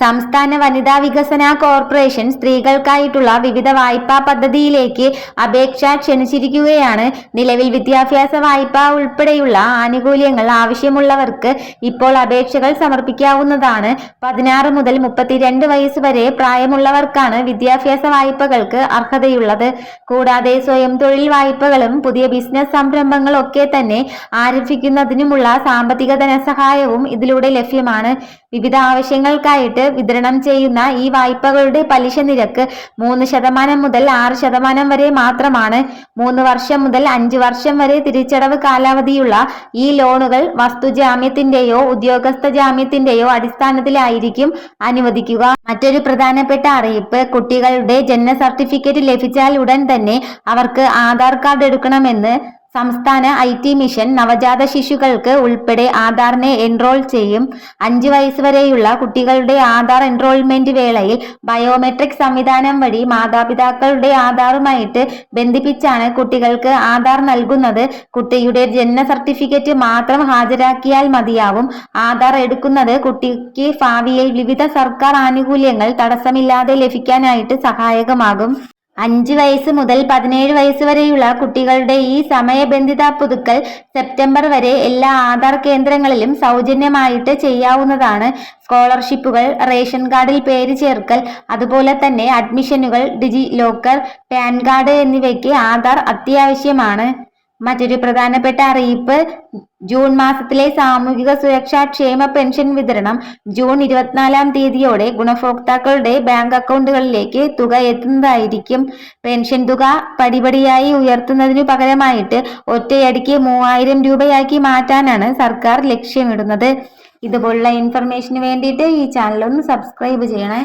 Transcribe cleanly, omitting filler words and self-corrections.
സംസ്ഥാന വനിതാ വികസന കോർപ്പറേഷൻ സ്ത്രീകൾക്കായിട്ടുള്ള വിവിധ വായ്പാ പദ്ധതിയിലേക്ക് അപേക്ഷ ക്ഷണിച്ചിരിക്കുകയാണ്. നിലവിൽ വിദ്യാഭ്യാസ വായ്പ ഉൾപ്പെടെയുള്ള ആനുകൂല്യങ്ങൾ ആവശ്യമുള്ളവർക്ക് ഇപ്പോൾ അപേക്ഷകൾ സമർപ്പിക്കാവുന്നതാണ്. 16 മുതൽ 32 വയസ്സ് വരെ പ്രായമുള്ളവർക്കാണ് വിദ്യാഭ്യാസ വായ്പകൾക്ക് അർഹതയുള്ളത്. കൂടാതെ സ്വയം തൊഴിൽ വായ്പകളും പുതിയ ബിസിനസ് സംരംഭങ്ങളൊക്കെ തന്നെ ആരംഭിക്കുന്നതിനുമുള്ള സാമ്പത്തിക ധനസഹായവും ഇതിലൂടെ ലഭ്യമാണ്. വിവിധ ആവശ്യങ്ങൾക്കായിട്ട് വിതരണം ചെയ്യുന്ന ഈ വായ്പകളുടെ പലിശ നിരക്ക് 3% മുതൽ 6% വരെ മാത്രമാണ്. 3 വർഷം മുതൽ 5 വർഷം വരെ തിരിച്ചടവ് കാലാവധിയുള്ള ഈ ലോണുകൾ വസ്തുജാമ്യത്തിന്റെയോ ഉദ്യോഗസ്ഥ ജാമ്യത്തിന്റെയോ അടിസ്ഥാനത്തിലായിരിക്കും അനുവദിക്കുക. മറ്റൊരു പ്രധാനപ്പെട്ട അറിയിപ്പ്, കുട്ടികളുടെ ജനന സർട്ടിഫിക്കറ്റ് ലഭിച്ചാൽ ഉടൻ തന്നെ അവർക്ക് ആധാർ കാർഡ് എടുക്കണമെന്ന് സംസ്ഥാന IT മിഷൻ നവജാത ശിശുക്കൾക്ക് ഉൾപ്പെടെ ആധാറിനെ എൻറോൾ ചെയ്യും. 5 വയസ്സ് വരെയുള്ള കുട്ടികളുടെ ആധാർ എൻറോൾമെന്റ് വേളയിൽ ബയോമെട്രിക് സംവിധാനം വഴി മാതാപിതാക്കളുടെ ആധാറുമായിട്ട് ബന്ധിപ്പിച്ചാണ് കുട്ടികൾക്ക് ആധാർ നൽകുന്നത്. കുട്ടിയുടെ ജനന സർട്ടിഫിക്കറ്റ് മാത്രം ഹാജരാക്കിയാൽ മതിയാവും. ആധാർ എടുക്കുന്നത് കുട്ടിക്ക് ഭാവിയിൽ വിവിധ സർക്കാർ ആനുകൂല്യങ്ങൾ തടസ്സമില്ലാതെ ലഭിക്കാനായിട്ട് സഹായകമാകും. 5 വയസ്സ് മുതൽ 17 വയസ്സ് വരെയുള്ള കുട്ടികളുടെ ഈ സമയബന്ധിത പുതുക്കൽ സെപ്റ്റംബർ വരെ എല്ലാ ആധാർ കേന്ദ്രങ്ങളിലും സൗജന്യമായിട്ട് ചെയ്യാവുന്നതാണ്. സ്കോളർഷിപ്പുകൾ, റേഷൻ കാർഡിൽ പേര് ചേർക്കൽ, അതുപോലെ തന്നെ അഡ്മിഷനുകൾ, ഡിജി ലോക്കർ, പാൻ കാർഡ് എന്നിവയ്ക്ക് ആധാർ അത്യാവശ്യമാണ്. മറ്റൊരു പ്രധാനപ്പെട്ട അറിയിപ്പ്, ജൂൺ മാസത്തിലെ സാമൂഹിക സുരക്ഷാ ക്ഷേമ പെൻഷൻ വിതരണം ജൂൺ 24-ാം തീയതിയോടെ ഗുണഭോക്താക്കളുടെ ബാങ്ക് അക്കൗണ്ടുകളിലേക്ക് തുക എത്തുന്നതായിരിക്കും. പെൻഷൻ തുക പടിപടിയായി ഉയർത്തുന്നതിനു പകരമായിട്ട് ഒറ്റയടിക്ക് 3000 രൂപയാക്കി മാറ്റാനാണ് സർക്കാർ ലക്ഷ്യമിടുന്നത്. ഇതുപോലുള്ള ഇൻഫർമേഷന് വേണ്ടിയിട്ട് ഈ ചാനൽ ഒന്ന് സബ്സ്ക്രൈബ് ചെയ്യണേ.